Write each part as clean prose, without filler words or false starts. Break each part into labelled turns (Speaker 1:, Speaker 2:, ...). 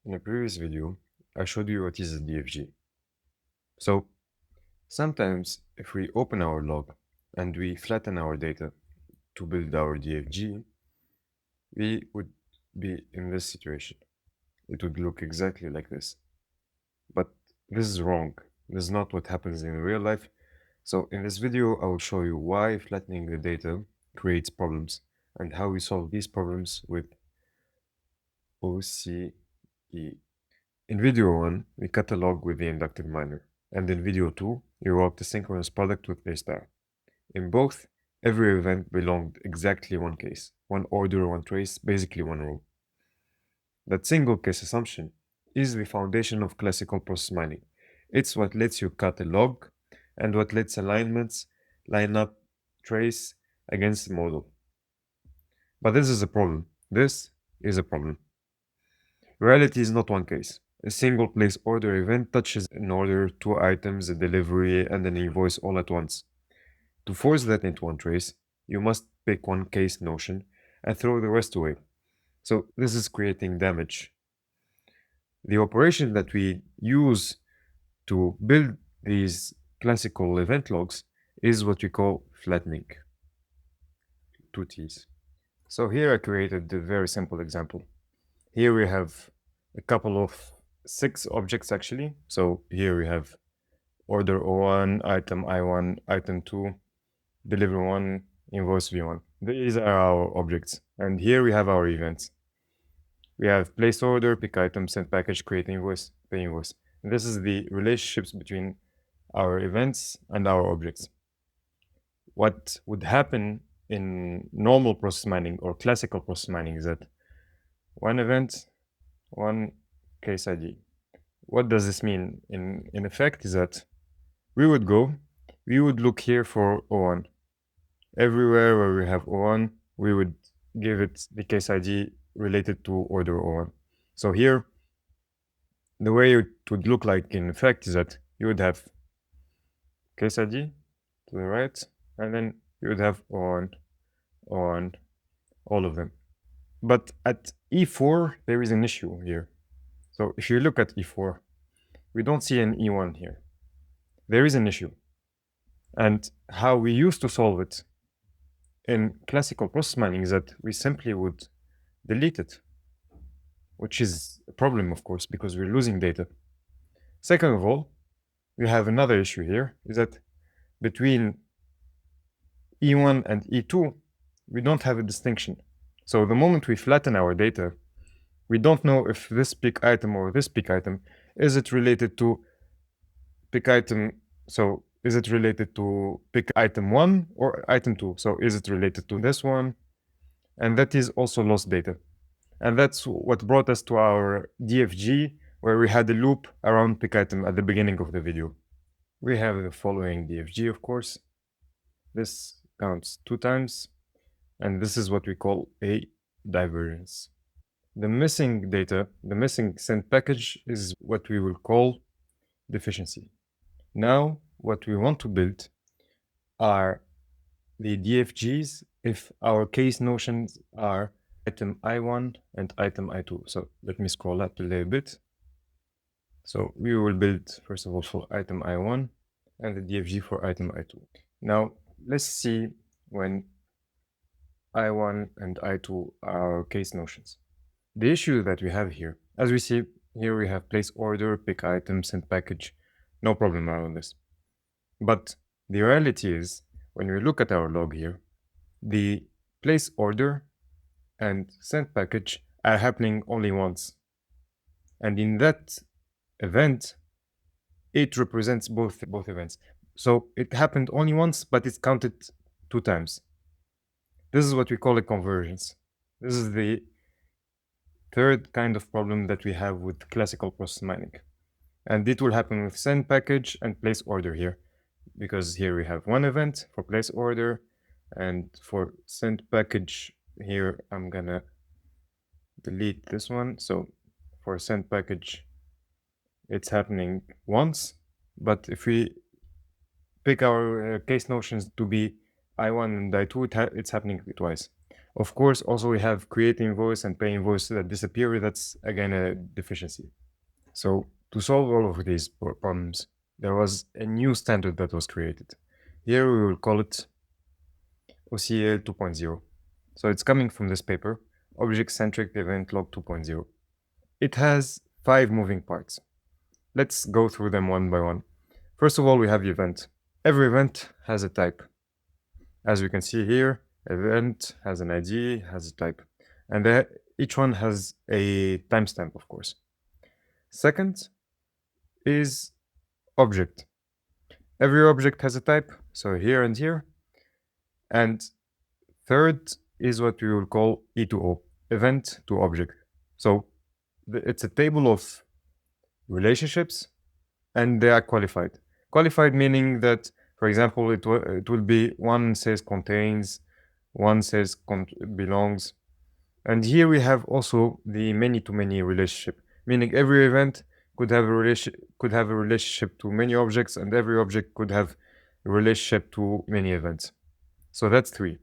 Speaker 1: In a previous video, I showed you what is a DFG. So sometimes if we open our log and we flatten our data to build our DFG, we would be in this situation. It would look exactly like this. But this is wrong. This is not what happens in real life. So in this video, I will show you why flattening the data creates problems and how we solve these problems with OCEL. In video 1, we cut a log with the inductive miner, and in video 2, we wrote the synchronous product with A star. In both, every event belonged exactly one case, one order, one trace, basically one row. That single case assumption is the foundation of classical process mining. It's what lets you cut a log and what lets alignments line up trace against the model. But this is a problem. This is a problem. Reality is not one case. A single place order event touches an order, two items, a delivery, and an invoice all at once. To force that into one trace, you must pick one case notion and throw the rest away. So this is creating damage. The operation that we use to build these classical event logs is what we call flattening. Two T's. So here I created a very simple example. Here we have a couple of 6 objects actually. So here we have order O1, item I1, item 2, delivery 1, invoice V1. These are our objects. And here we have our events. We have place order, pick item, send package, create invoice, pay invoice. And this is the relationships between our events and our objects. What would happen in normal process mining or classical process mining is that one event, one case ID. What does this mean? In effect is that we would look here for O1. Everywhere where we have O1, we would give it the case ID related to order O1. So here, the way it would look like in effect is that you would have case ID to the right, and then you would have O1, all of them. But at E4, there is an issue here. So if you look at E4, we don't see an E1 here. There is an issue. And how we used to solve it in classical process mining is that we simply would delete it, which is a problem, of course, because we're losing data. Second of all, we have another issue here, is that between E1 and E2, we don't have a distinction. So the moment we flatten our data, we don't know if this pick item or this pick item, is it related to pick item, so is it related to pick item 1 or item 2? So is it related to this one? And that is also lost data. And that's what brought us to our DFG, where we had a loop around pick item at the beginning of the video. We have the following DFG, of course. This counts 2 times, and this is what we call a divergence. The missing data, the missing send package, is what we will call deficiency. Now, what we want to build are the DFGs if our case notions are item I1 and item I2. So let me scroll up a little bit. So we will build, first of all, for item I1 and the DFG for item I2. Now, let's see when I1 and I2 are case notions. The issue that we have here, as we see here, we have place order, pick item, send package, no problem around this. But the reality is, when we look at our log here, the place order and send package are happening only once. And in that event, it represents both events. So it happened only once, but it's counted 2 times. This is what we call a convergence. This is the third kind of problem that we have with classical process mining. And it will happen with send package and place order here, because here we have one event for place order, and for send package here, I'm gonna delete this one. So for send package, it's happening once, but if we pick our case notions to be I1 and I2, it's happening twice. Of course, also we have create invoice and pay invoice that disappear. That's again a deficiency. So to solve all of these problems, there was a new standard that was created. Here we will call it OCEL 2.0. So it's coming from this paper, Object-Centric Event Log 2.0. It has 5 moving parts. Let's go through them one by one. First of all, we have the event. Every event has a type. As we can see here, event has an ID, has a type. And each one has a timestamp, of course. Second is object. Every object has a type, so here and here. And third is what we will call E2O, event to object. So it's a table of relationships, and they are qualified. Qualified meaning that, for example, it will be one says contains, one says belongs. And here we have also the many-to-many relationship, meaning every event could have a relationship to many objects, and every object could have a relationship to many events. So that's 3.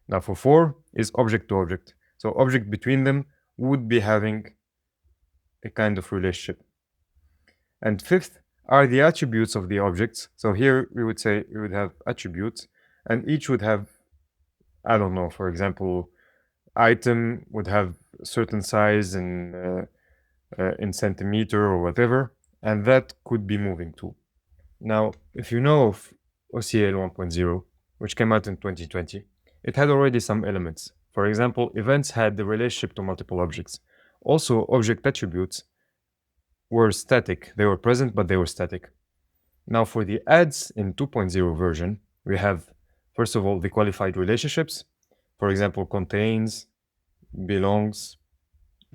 Speaker 1: Now for 4 is object to object. So object between them would be having a kind of relationship. And 5th are the attributes of the objects. So here we would say we would have attributes, and each would have, I don't know, for example, item would have certain size in centimeter or whatever, and that could be moving too. Now, if you know of OCEL 1.0, which came out in 2020, it had already some elements. For example, events had the relationship to multiple objects. Also, object attributes were static. They were present, but they were static. Now, for the adds in 2.0 version, we have, first of all, the qualified relationships. For example, contains, belongs,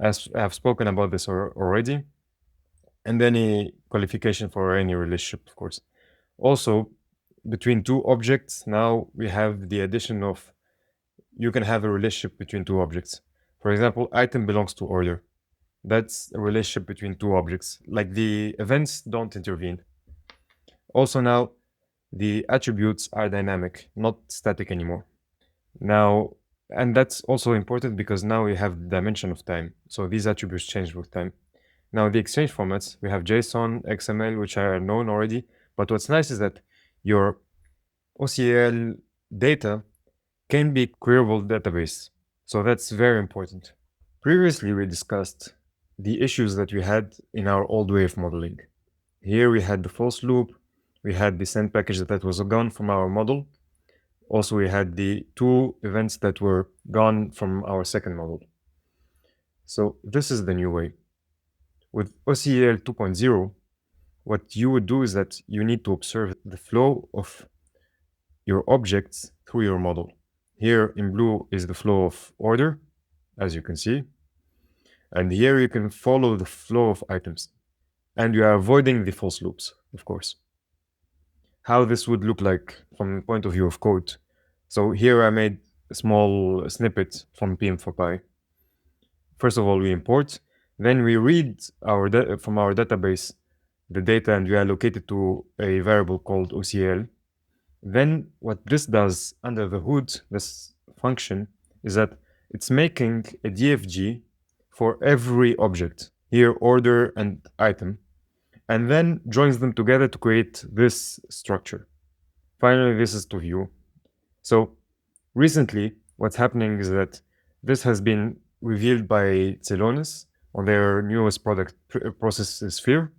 Speaker 1: as I have spoken about this already, and any qualification for any relationship, of course. Also, between 2 objects, now we have the addition of, you can have a relationship between 2 objects. For example, item belongs to order. That's a relationship between 2 objects. Like the events don't intervene. Also now, the attributes are dynamic, not static anymore. Now, and that's also important because now we have the dimension of time. So these attributes change with time. Now the exchange formats, we have JSON, XML, which are known already. But what's nice is that your OCL data can be queryable database. So that's very important. Previously, we discussed the issues that we had in our old way of modeling. Here we had the false loop, we had the send package that was gone from our model. Also, we had the 2 events that were gone from our second model. So this is the new way. With OCEL 2.0, what you would do is that you need to observe the flow of your objects through your model. Here in blue is the flow of order, as you can see. And here you can follow the flow of items. And you are avoiding the false loops, of course. How this would look like from the point of view of code. So here I made a small snippet from PM4Py. First of all, we import. Then we read from our database the data and we allocate it to a variable called OCL. Then what this does under the hood, this function, is that it's making a DFG for every object, here order and item, and then joins them together to create this structure. Finally, this is to view. So recently, what's happening is that this has been revealed by Celonis on their newest product, Process Sphere,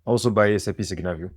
Speaker 1: also by SAP Signavio.